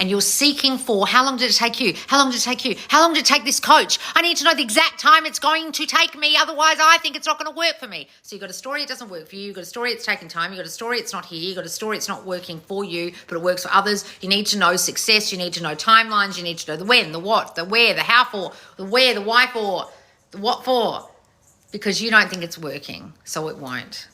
and you're seeking for, how long did it take you? How long did it take you? How long did it take this coach? I need to know the exact time it's going to take me. Otherwise, I think it's not going to work for me. So you've got a story it doesn't work for you. You've got a story it's taking time. You've got a story it's not here. You've got a story it's not working for you, but it works for others. You need to know success. You need to know timelines. You need to know the when, the what, the where, the how for, the where, the why for, the what for, because you don't think it's working, so it won't.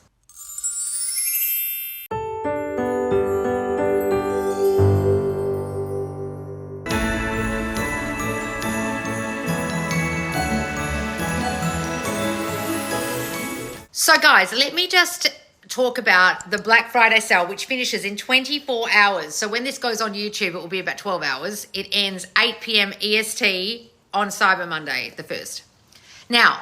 So guys, let me just talk about the Black Friday sale, which finishes in 24 hours. So when this goes on YouTube, it will be about 12 hours. It ends 8 p.m. EST on Cyber Monday, the 1st. Now,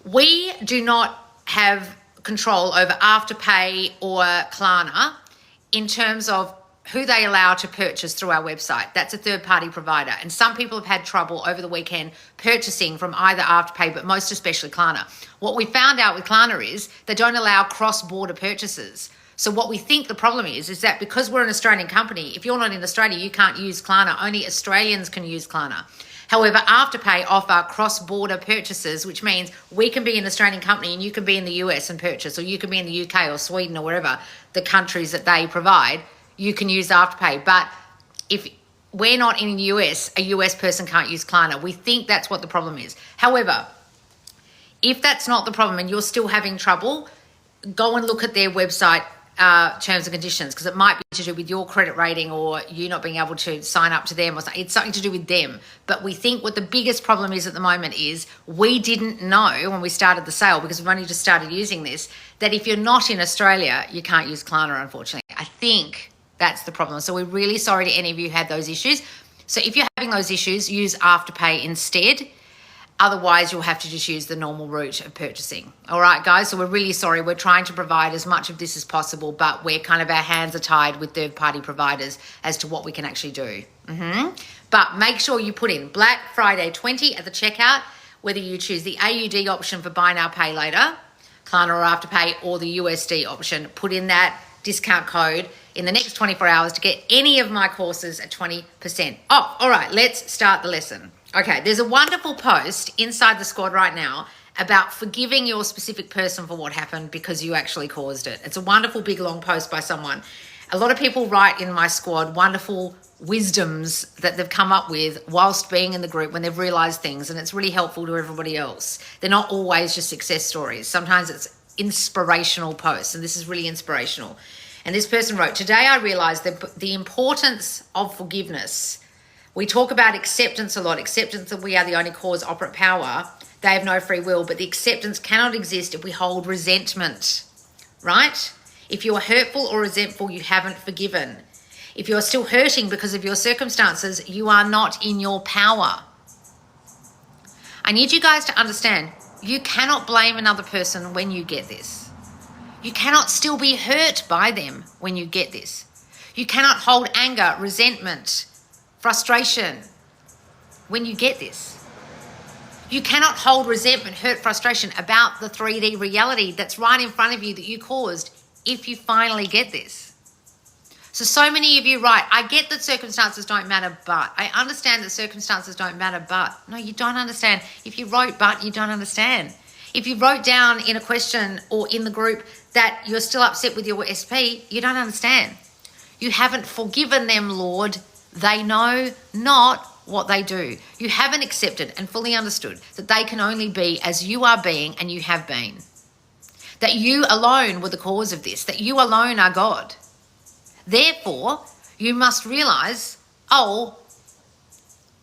we do not have control over Afterpay or Klarna in terms of who they allow to purchase through our website. That's a third-party provider. And some people have had trouble over the weekend purchasing from either Afterpay, but most especially Klarna. What we found out with Klarna is they don't allow cross-border purchases. So what we think the problem is that because we're an Australian company, if you're not in Australia, you can't use Klarna. Only Australians can use Klarna. However, Afterpay offer cross-border purchases, which means we can be an Australian company and you can be in the US and purchase, or you can be in the UK or Sweden or wherever the countries that they provide. You can use Afterpay. But if we're not in the US, a US person can't use Klarna. We think that's what the problem is. However, if that's not the problem and you're still having trouble, go and look at their website terms and conditions, because it might be to do with your credit rating or you not being able to sign up to them, or something. It's something to do with them. But we think what the biggest problem is at the moment is we didn't know when we started the sale, because we've only just started using this, that if you're not in Australia, you can't use Klarna, unfortunately. I think that's the problem. So we're really sorry to any of you who had those issues. So if you're having those issues, use Afterpay instead. Otherwise, you'll have to just use the normal route of purchasing. All right, guys? So we're really sorry. We're trying to provide as much of this as possible, but we're kind of, our hands are tied with third-party providers as to what we can actually do. But make sure you put in Black Friday 20 at the checkout, whether you choose the AUD option for buy now, pay later, Klarna or Afterpay, or the USD option. Put in that discount code in the next 24 hours to get any of my courses at 20% off. All right, let's start the lesson. Okay, there's a wonderful post inside the squad right now about forgiving your specific person for what happened because you actually caused it. It's a wonderful big long post by someone. A lot of people write in my squad wonderful wisdoms that they've come up with whilst being in the group when they've realized things, and it's really helpful to everybody else. They're not always just success stories. Sometimes it's inspirational posts, and this is really inspirational. And this person wrote, today I realized the importance of forgiveness. We talk about acceptance a lot, acceptance that we are the only cause, operant power. They have no free will, but the acceptance cannot exist if we hold resentment, right? If you are hurtful or resentful, you haven't forgiven. If you're still hurting because of your circumstances, you are not in your power. I need you guys to understand, you cannot blame another person when you get this. You cannot still be hurt by them when you get this. You cannot hold anger, resentment, frustration when you get this. You cannot hold resentment, hurt, frustration about the 3D reality that's right in front of you that you caused if you finally get this. So many of you write, I get that circumstances don't matter, but I understand that circumstances don't matter, but no, you don't understand. If you wrote but, you don't understand. If you wrote down in a question or in the group that you're still upset with your SP, you don't understand. You haven't forgiven them, Lord. They know not what they do. You haven't accepted and fully understood that they can only be as you are being and you have been. That you alone were the cause of this, that you alone are God. Therefore, you must realize, oh,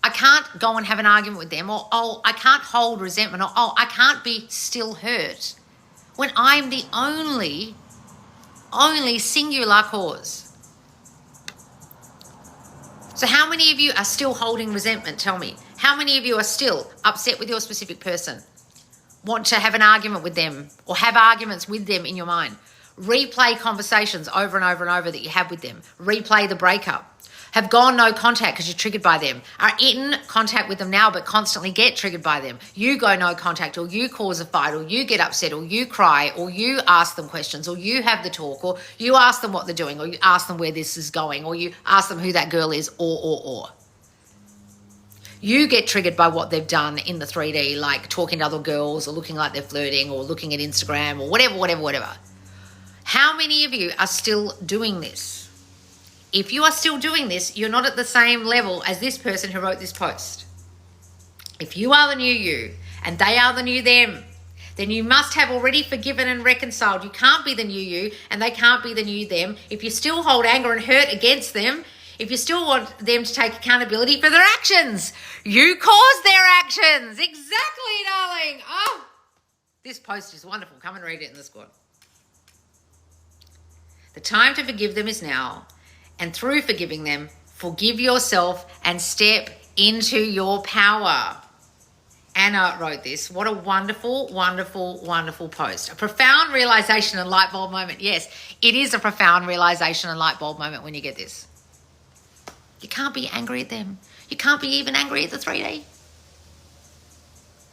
I can't go and have an argument with them, or oh, I can't hold resentment, or oh, I can't be still hurt when I'm the only singular cause. So how many of you are still holding resentment? Tell me. How many of you are still upset with your specific person? Want to have an argument with them or have arguments with them in your mind? Replay conversations over and over and over that you have with them. Replay the breakup. have gone no contact because you're triggered by them, are in contact with them now but constantly get triggered by them. You go no contact, or you cause a fight, or you get upset, or you cry, or you ask them questions, or you have the talk, or you ask them what they're doing, or you ask them where this is going, or you ask them who that girl is, or. You get triggered by what they've done in the 3D, like talking to other girls, or looking like they're flirting, or looking at Instagram, or whatever. How many of you are still doing this? If you are still doing this, you're not at the same level as this person who wrote this post. If you are the new you and they are the new them, then you must have already forgiven and reconciled. You can't be the new you and they can't be the new them. If you still hold anger and hurt against them, if you still want them to take accountability for their actions, you caused their actions. Exactly, darling. Oh, this post is wonderful. Come and read it in the squad. The time to forgive them is now. And through forgiving them, forgive yourself and step into your power. Anna wrote this. What a wonderful, wonderful, wonderful post. A profound realization and light bulb moment. Yes, it is a profound realization and light bulb moment when you get this. You can't be angry at them. You can't be even angry at the 3D.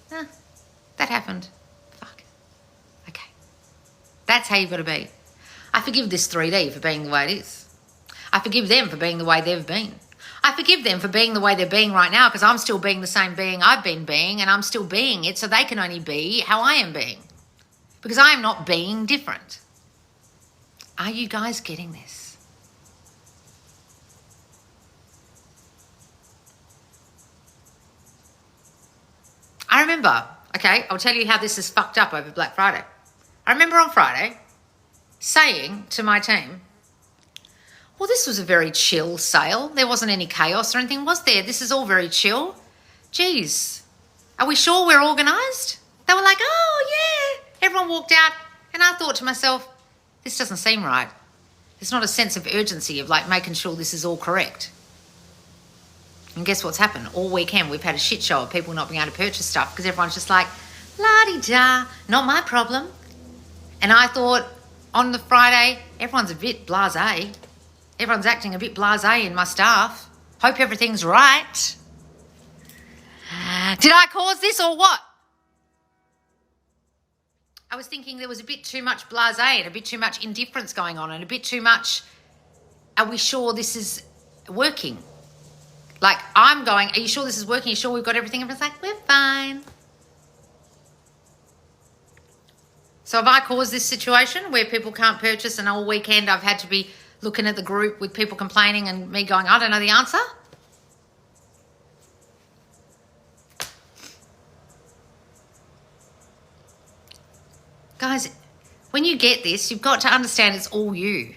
Nah, that happened. Fuck. Okay. That's how you've got to be. I forgive this 3D for being the way it is. I forgive them for being the way they've been. I forgive them for being the way they're being right now because I'm still being the same being I've been being, and I'm still being it, so they can only be how I am being because I am not being different. Are you guys getting this? I remember, okay, I'll tell you how this is fucked up over Black Friday. I remember on Friday saying to my team, well, this was a very chill sale. There wasn't any chaos or anything, was there? This is all very chill. Geez, are we sure we're organised? They were like, oh, yeah. Everyone walked out, and I thought to myself, this doesn't seem right. There's not a sense of urgency of like making sure this is all correct. And guess what's happened? All weekend we've had a shit show of people not being able to purchase stuff because everyone's just like, la-di-da, not my problem. And I thought on the Friday, everyone's a bit blasé. Everyone's acting a bit blasé in my staff. Hope everything's right. Did I cause this or what? I was thinking there was a bit too much blasé and a bit too much indifference going on and a bit too much, are we sure this is working? Like I'm going, are you sure this is working? Are you sure we've got everything? And it's like, we're fine. So have I caused this situation where people can't purchase and all weekend I've had to be looking at the group with people complaining and me going, I don't know the answer? Guys, when you get this, you've got to understand it's all you.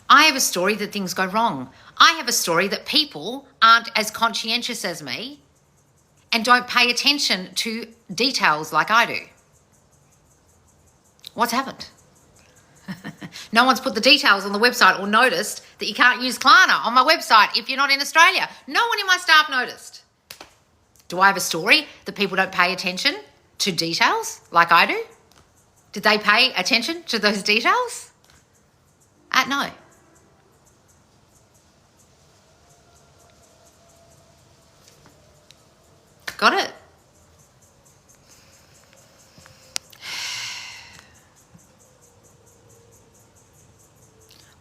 I have a story that things go wrong. I have a story that people aren't as conscientious as me and don't pay attention to details like I do. What's happened? No one's put the details on the website or noticed that you can't use Klarna on my website if you're not in Australia. No one in my staff noticed. Do I have a story that people don't pay attention to details like I do? Did they pay attention to those details? No. Got it?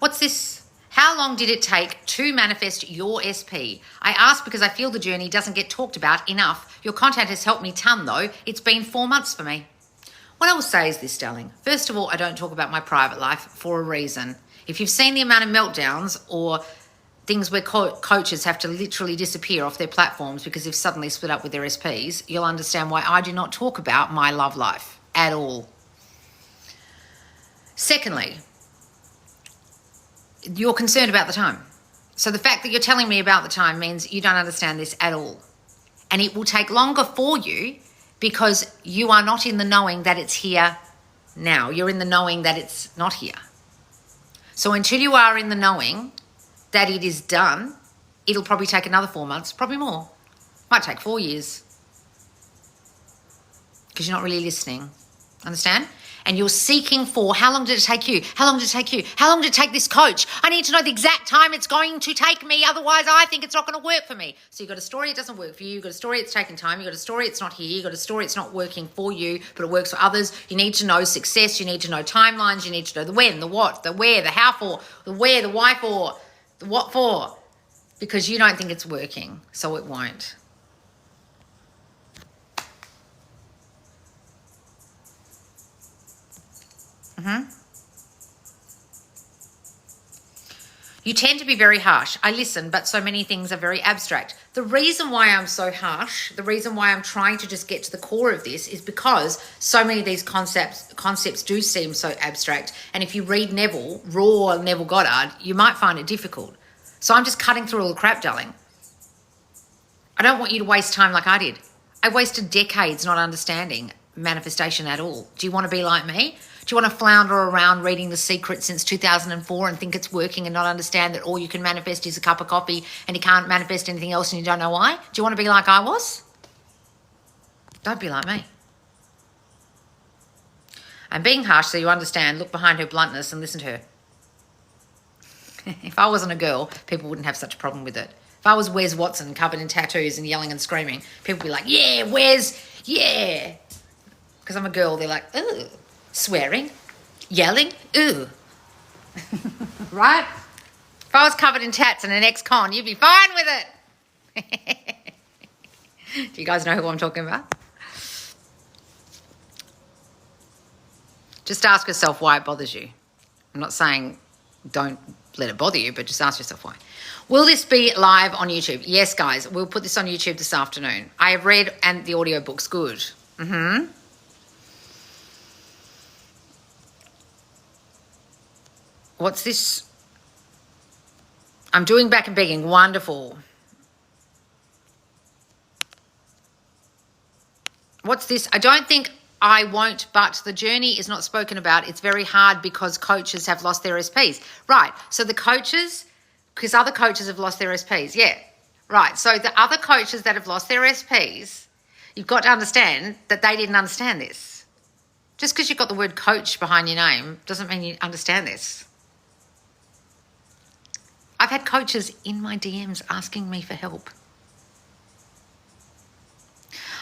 What's this? How long did it take to manifest your SP? I ask because I feel the journey doesn't get talked about enough. Your content has helped me ton though. It's been 4 months for me. What I will say is this, darling. First of all, I don't talk about my private life for a reason. If you've seen the amount of meltdowns or things where coaches have to literally disappear off their platforms because they've suddenly split up with their SPs, you'll understand why I do not talk about my love life at all. Secondly, you're concerned about the time. So the fact that you're telling me about the time means you don't understand this at all. And it will take longer for you because you are not in the knowing that it's here now. You're in the knowing that it's not here. So until you are in the knowing that it is done, it'll probably take another 4 months, probably more. Might take 4 years because you're not really listening. Understand? and you're seeking for, how long did it take you? How long did it take you? How long did it take this coach? I need to know the exact time it's going to take me. Otherwise, I think it's not going to work for me. So you've got a story it doesn't work for you. You've got a story it's taking time. You've got a story it's not here. You've got a story it's not working for you, but it works for others. You need to know success. You need to know timelines. You need to know the when, the what, the where, the how for, the where, the why for, the what for, because you don't think it's working, so it won't. You tend to be very harsh. I listen, but so many things are very abstract. The reason why I'm so harsh, the reason why I'm trying to just get to the core of this is because so many of these concepts do seem so abstract. And if you read Neville, raw Neville Goddard, you might find it difficult. So I'm just cutting through all the crap, darling. I don't want you to waste time like I did. I wasted decades not understanding manifestation at all. Do you want to be like me? Do you want to flounder around reading The Secret since 2004 and think it's working and not understand that all you can manifest is a cup of coffee and you can't manifest anything else and you don't know why? Do you want to be like I was? Don't be like me. I'm being harsh so you understand. Look behind her bluntness and listen to her. If I wasn't a girl, people wouldn't have such a problem with it. If I was Wes Watson covered in tattoos and yelling and screaming, people would be like, yeah, Wes, yeah. Because I'm a girl, they're like, ooh. Swearing, yelling, ooh. Right? If I was covered in tats and an ex-con, you'd be fine with it. Do you guys know who I'm talking about? Just ask yourself why it bothers you. I'm not saying don't let it bother you, but just ask yourself why. Will this be live on YouTube? Yes, guys. We'll put this on YouTube this afternoon. I have read and the audiobook's good. What's this? I'm doing back and begging. Wonderful. What's this? I don't think I won't, but the journey is not spoken about. It's very hard because coaches have lost their SPs. Right. So the coaches, because other coaches have lost their SPs. Yeah. Right. So the other coaches that have lost their SPs, you've got to understand that they didn't understand this. Just because you've got the word coach behind your name doesn't mean you understand this. I've had coaches in my DMs asking me for help.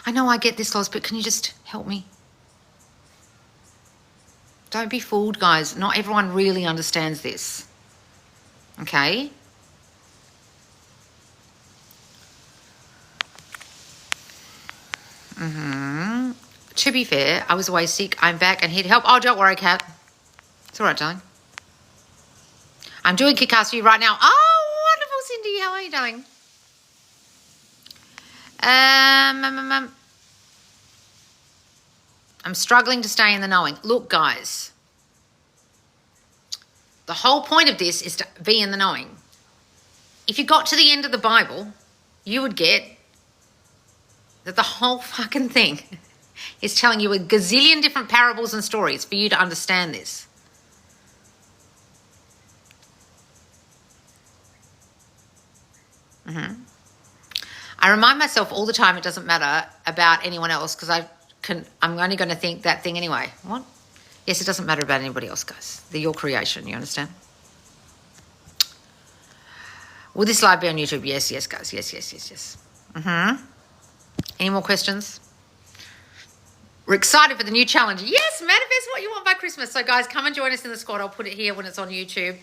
I know I get this, Loz, but can you just help me? Don't be fooled, guys. Not everyone really understands this. Okay? To be fair, I was away sick. I'm back and here to help. Oh, don't worry, Kat. It's all right, darling. I'm doing kick-ass for you right now. Oh, wonderful, Cindy. How are you doing? I'm struggling to stay in the knowing. Look, guys, the whole point of this is to be in the knowing. If you got to the end of the Bible, you would get that the whole fucking thing is telling you a gazillion different parables and stories for you to understand this. I remind myself all the time it doesn't matter about anyone else because I'm only going to think that thing anyway. What? Yes, it doesn't matter about anybody else, guys. They're your creation, you understand? Will this live be on YouTube? Yes, guys. Yes. Any more questions? We're excited for the new challenge. Yes, manifest what you want by Christmas. So, guys, come and join us in the squad. I'll put it here when it's on YouTube.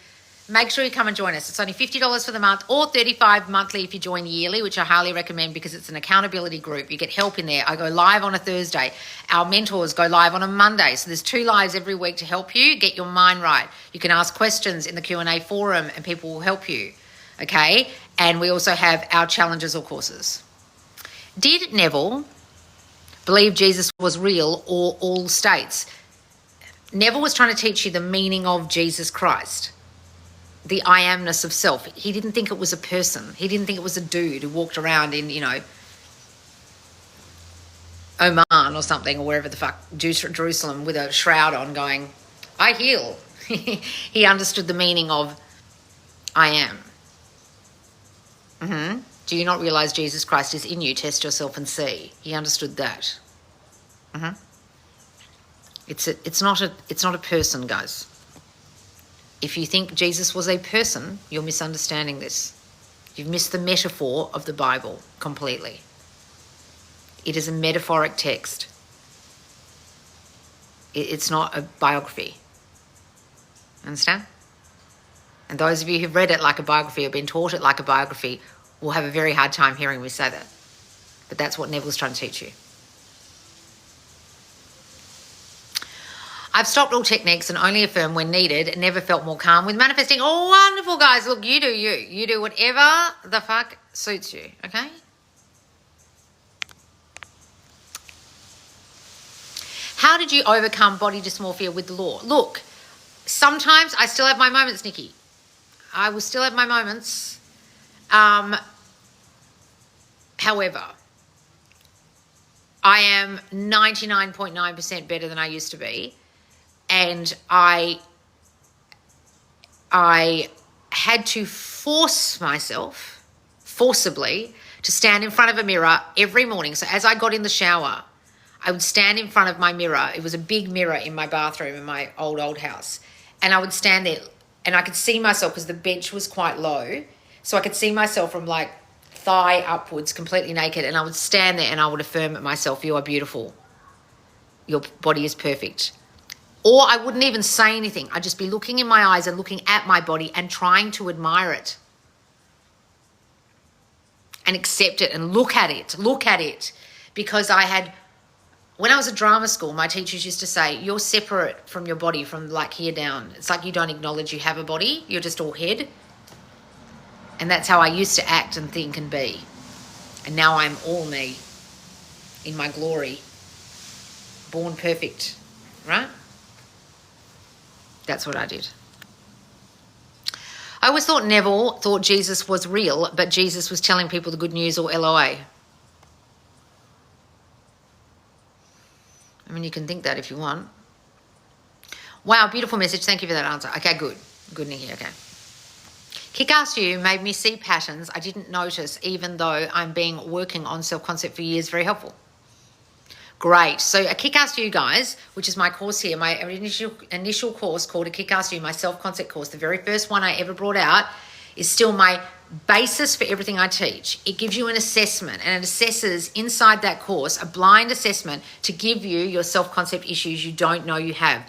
Make sure you come and join us. It's only $50 for the month or $35 monthly if you join yearly, which I highly recommend because it's an accountability group. You get help in there. I go live on a Thursday. Our mentors go live on a Monday. So there's 2 lives every week to help you get your mind right. You can ask questions in the Q&A forum and people will help you. Okay? And we also have our challenges or courses. Did Neville believe Jesus was real or all states? Neville was trying to teach you the meaning of Jesus Christ. The I amness of self. He didn't think it was a person. He didn't think it was a dude who walked around in, Oman or something or wherever the fuck, Jerusalem with a shroud on going, I heal. He understood the meaning of I am. Do you not realize Jesus Christ is in you? Test yourself and see. He understood that. It's not a person, guys. If you think Jesus was a person, you're misunderstanding this. You've missed the metaphor of the Bible completely. It is a metaphoric text. It's not a biography. Understand? And those of you who've read it like a biography or been taught it like a biography will have a very hard time hearing me say that. But that's what Neville's trying to teach you. I've stopped all techniques and only affirm when needed and never felt more calm with manifesting. Oh, wonderful, guys. Look, you do you. You do whatever the fuck suits you, okay? How did you overcome body dysmorphia with the law? Look, sometimes I still have my moments, Nikki. I will still have my moments. However, I am 99.9% better than I used to be. And I had to force myself, forcibly, to stand in front of a mirror every morning. So as I got in the shower, I would stand in front of my mirror. It was a big mirror in my bathroom in my old house. And I would stand there and I could see myself because the bench was quite low. So I could see myself from like thigh upwards, completely naked. And I would stand there and I would affirm at myself, you are beautiful. Your body is perfect. Or I wouldn't even say anything. I'd just be looking in my eyes and looking at my body and trying to admire it. And accept it and look at it. Because when I was at drama school, my teachers used to say, you're separate from your body from like here down. It's like you don't acknowledge you have a body. You're just all head. And that's how I used to act and think and be. And now I'm all me in my glory. Born perfect, right? That's what I did. I always thought Neville thought Jesus was real, but Jesus was telling people the good news or LOA. I mean, you can think that if you want. Wow, beautiful message. Thank you for that answer. Okay, good. Good, Nikki. Okay. Kick-ass you made me see patterns I didn't notice, even though I'm working on self-concept for years. Very helpful. Great. So a Kick-Ass You, guys, which is my course here, my initial course called a Kick-Ass You, my self-concept course, the very first one I ever brought out, is still my basis for everything I teach. It gives you an assessment, and it assesses inside that course a blind assessment to give you your self-concept issues you don't know you have.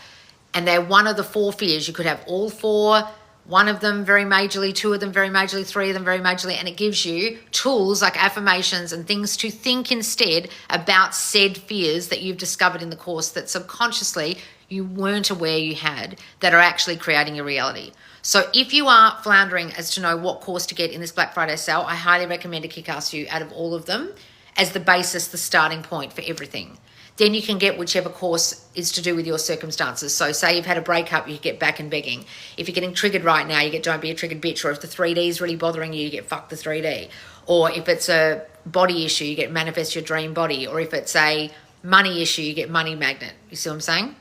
And they're one of the 4 fears. You could have all 4, one of them very majorly, 2 of them very majorly, 3 of them very majorly, and it gives you tools like affirmations and things to think instead about said fears that you've discovered in the course that subconsciously you weren't aware you had, that are actually creating your reality. So if you are floundering as to know what course to get in this Black Friday sale, I highly recommend a Kick-Ass You out of all of them as the basis, the starting point for everything. Then you can get whichever course is to do with your circumstances. So say you've had a breakup, you get back and begging. If you're getting triggered right now, you get don't be a triggered bitch. Or if the 3D is really bothering you, you get fuck the 3D. Or if it's a body issue, you get manifest your dream body. Or if it's a money issue, you get money magnet. You see what I'm saying?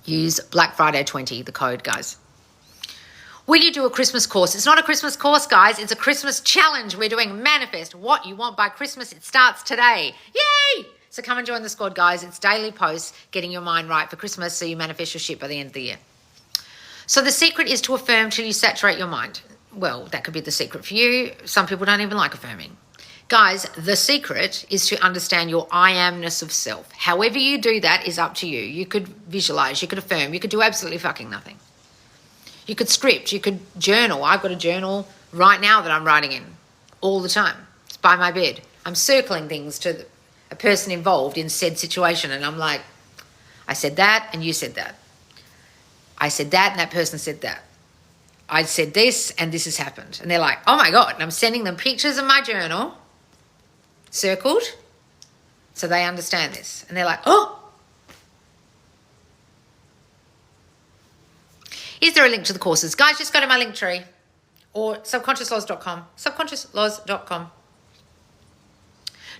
Use Black Friday 20, the code, guys. Will you do a Christmas course? It's not a Christmas course, guys. It's a Christmas challenge. We're doing Manifest What You Want by Christmas. It starts today. Yay! So come and join the squad, guys. It's daily posts, getting your mind right for Christmas so you manifest your shit by the end of the year. So the secret is to affirm till you saturate your mind. Well, that could be the secret for you. Some people don't even like affirming. Guys, the secret is to understand your I amness of self. However you do that is up to you. You could visualize, you could affirm, you could do absolutely fucking nothing. You could script, you could journal. I've got a journal right now that I'm writing in all the time. It's by my bed. I'm circling things to a person involved in said situation, and I'm like, I said that and you said that. I said that and that person said that. I said this and this has happened. And they're like, oh my God. And I'm sending them pictures of my journal, circled, so they understand this. And they're like, oh. Is there a link to the courses? Guys, just go to my link tree or subconsciouslaws.com. Subconsciouslaws.com.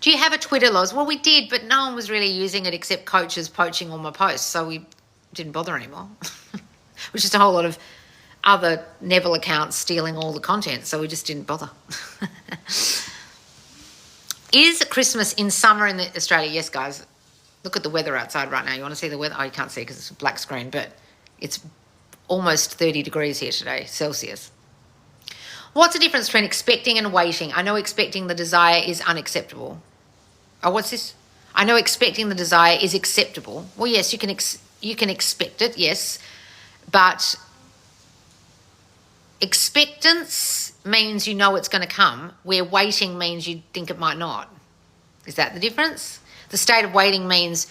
Do you have a Twitter, Laws? Well, we did, but no one was really using it except coaches poaching all my posts, so we didn't bother anymore. Which is a whole lot of other Neville accounts stealing all the content, so we just didn't bother. Is Christmas in summer in Australia? Yes, guys. Look at the weather outside right now. You want to see the weather? Oh, you can't see because it's a black screen, but it's almost 30 degrees here today, Celsius. What's the difference between expecting and waiting? I know expecting the desire is unacceptable. Oh, what's this? I know expecting the desire is acceptable. Well, yes, you can expect it, yes, but expectance means you know it's going to come, where waiting means you think it might not. Is that the difference? The state of waiting means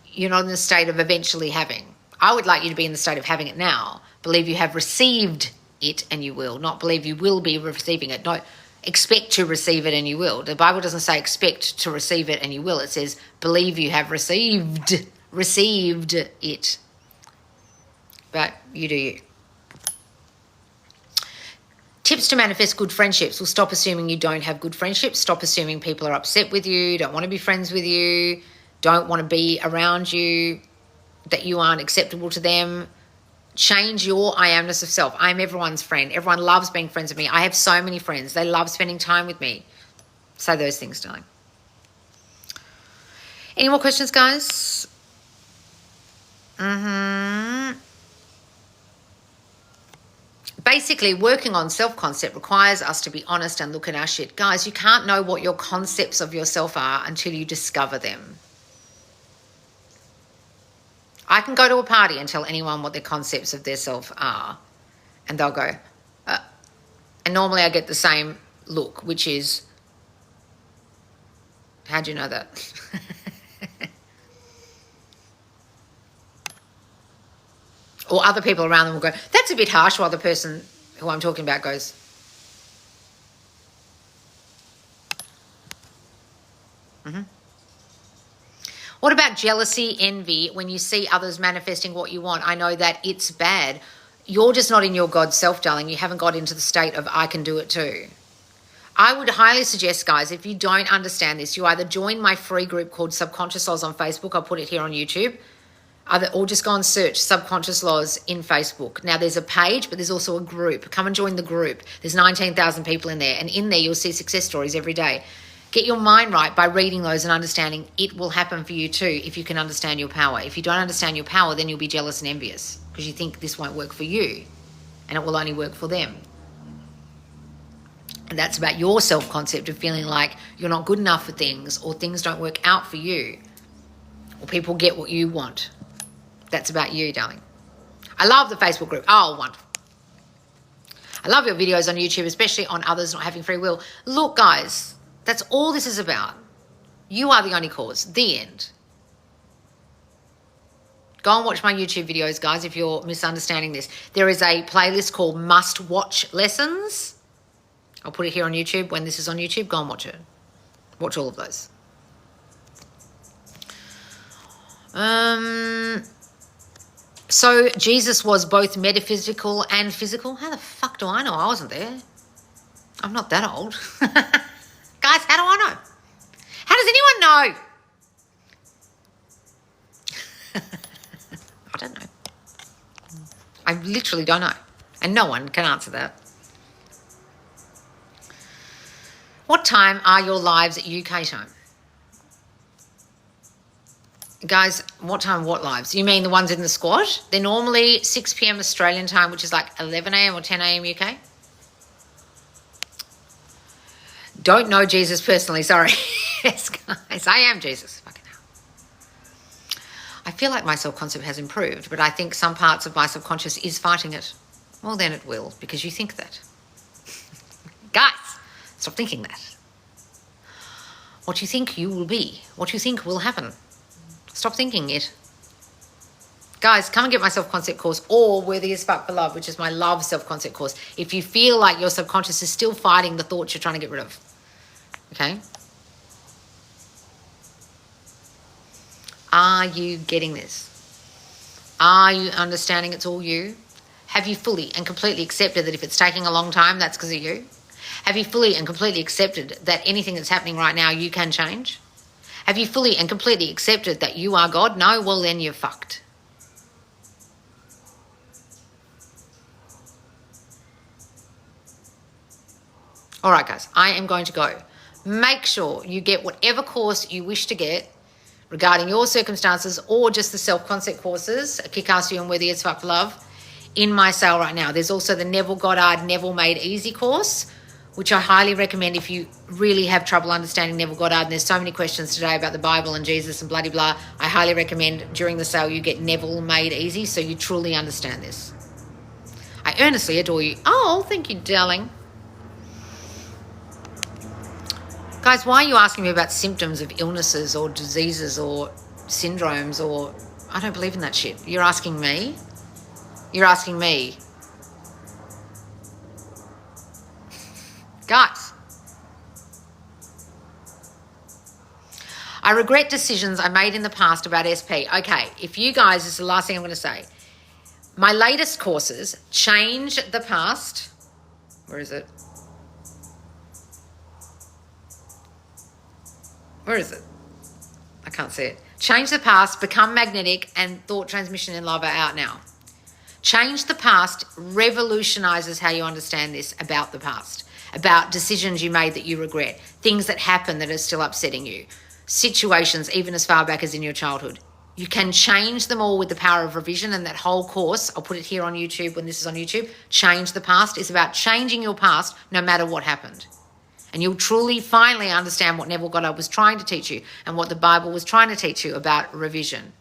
you're not in the state of eventually having. I would like you to be in the state of having it now. Believe you have received it and you will, not believe you will be receiving it. No, expect to receive it and you will. The Bible doesn't say expect to receive it and you will. It says believe you have received it. But you do you. Tips to manifest good friendships. Well, stop assuming you don't have good friendships. Stop assuming people are upset with you, don't want to be friends with you, don't want to be around you, that you aren't acceptable to them. Change your I amness of self. I'm everyone's friend. Everyone loves being friends with me. I have so many friends. They love spending time with me. Say those things, darling. Any more questions, guys? Basically, working on self-concept requires us to be honest and look at our shit. Guys, you can't know what your concepts of yourself are until you discover them. I can go to a party and tell anyone what their concepts of their self are, and they'll go, and normally I get the same look, which is, how do you know that? Or other people around them will go, that's a bit harsh, while the person who I'm talking about goes, What about jealousy, envy, when you see others manifesting what you want? I know that it's bad. You're just not in your God self, darling. You haven't got into the state of I can do it too. I would highly suggest, guys, if you don't understand this, you either join my free group called Subconscious Laws on Facebook. I'll put it here on YouTube. Or just go and search Subconscious Laws in Facebook. Now, there's a page, but there's also a group. Come and join the group. There's 19,000 people in there. And in there, you'll see success stories every day. Get your mind right by reading those and understanding it will happen for you too if you can understand your power. If you don't understand your power, then you'll be jealous and envious because you think this won't work for you and it will only work for them. And that's about your self-concept of feeling like you're not good enough for things, or things don't work out for you, or people get what you want. That's about you, darling. I love the Facebook group. Oh, wonderful. I love your videos on YouTube, especially on others not having free will. Look, guys, that's all this is about. You are the only cause. The end. Go and watch my YouTube videos, guys, if you're misunderstanding this. There is a playlist called Must Watch Lessons. I'll put it here on YouTube. When this is on YouTube, go and watch it. Watch all of those. So Jesus was both metaphysical and physical. How the fuck do I know? I wasn't there. I'm not that old. Guys, how do I know? How does anyone know? I don't know. I literally don't know. And no one can answer that. What time are your lives at UK time? Guys, what time, what lives? You mean the ones in the squad? They're normally 6 p.m. Australian time, which is like 11 a.m. or 10 a.m. UK. Don't know Jesus personally, sorry. Yes, guys, I am Jesus. Fucking hell. I feel like my self-concept has improved, but I think some parts of my subconscious is fighting it. Well, then it will, because you think that. Guys, stop thinking that. What you think you will be, what you think will happen. Stop thinking it. Guys, come and get my self-concept course, or Worthy as Fuck for Love, which is my love self-concept course, if you feel like your subconscious is still fighting the thoughts you're trying to get rid of. Okay? Are you getting this? Are you understanding it's all you? Have you fully and completely accepted that if it's taking a long time, that's because of you? Have you fully and completely accepted that anything that's happening right now, you can change? Have you fully and completely accepted that you are God? No? Well, then you're fucked. All right, guys, I am going to go. Make sure you get whatever course you wish to get. regarding your circumstances or just the self-concept courses, Kick-Ass You and Worthy as Fuck Love, in my sale right now. There's also the Neville Goddard Neville Made Easy course, which I highly recommend if you really have trouble understanding Neville Goddard. And there's so many questions today about the Bible and Jesus and bloody blah. I highly recommend during the sale you get Neville Made Easy so you truly understand this. I earnestly adore you. Oh, thank you, darling. Guys, why are you asking me about symptoms of illnesses or diseases or syndromes or... I don't believe in that shit. You're asking me? You're asking me. Guys, I regret decisions I made in the past about SP. Okay, if you guys, this is the last thing I'm going to say. My latest courses change the past. Where is it? Where is it? I can't see it. Change the past, become magnetic, and thought transmission and love are out now. Change the past revolutionizes how you understand this about the past, about decisions you made that you regret, things that happen that are still upsetting you, situations even as far back as in your childhood. You can change them all with the power of revision, and that whole course, I'll put it here on YouTube when this is on YouTube, Change the Past, is about changing your past no matter what happened. And you'll truly finally understand what Neville Goddard was trying to teach you and what the Bible was trying to teach you about revision.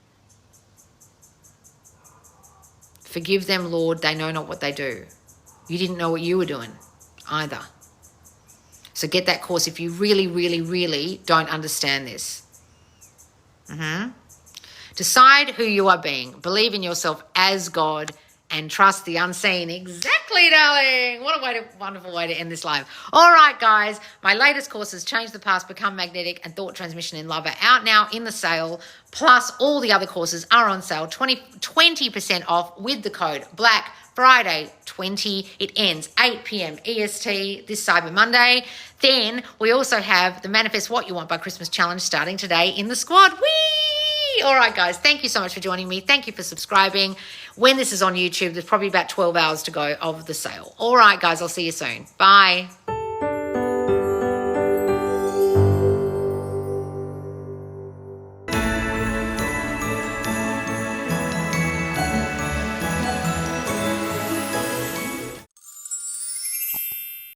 Forgive them, Lord, they know not what they do. You didn't know what you were doing either. So get that course if you really, really, really don't understand this. Decide who you are being. Believe in yourself as God and trust the unseen. Exactly, darling. What a wonderful way to end this live. All right, guys. My latest courses, Change the Past, Become Magnetic, and Thought Transmission in Love, are out now in the sale. Plus, all the other courses are on sale. 20% off with the code Black Friday 20. It ends 8 p.m. EST this Cyber Monday. Then we also have the Manifest What You Want by Christmas Challenge starting today in the squad. Whee! All right, guys. Thank you so much for joining me. Thank you for subscribing. When this is on YouTube, there's probably about 12 hours to go of the sale. All right, guys. I'll see you soon. Bye.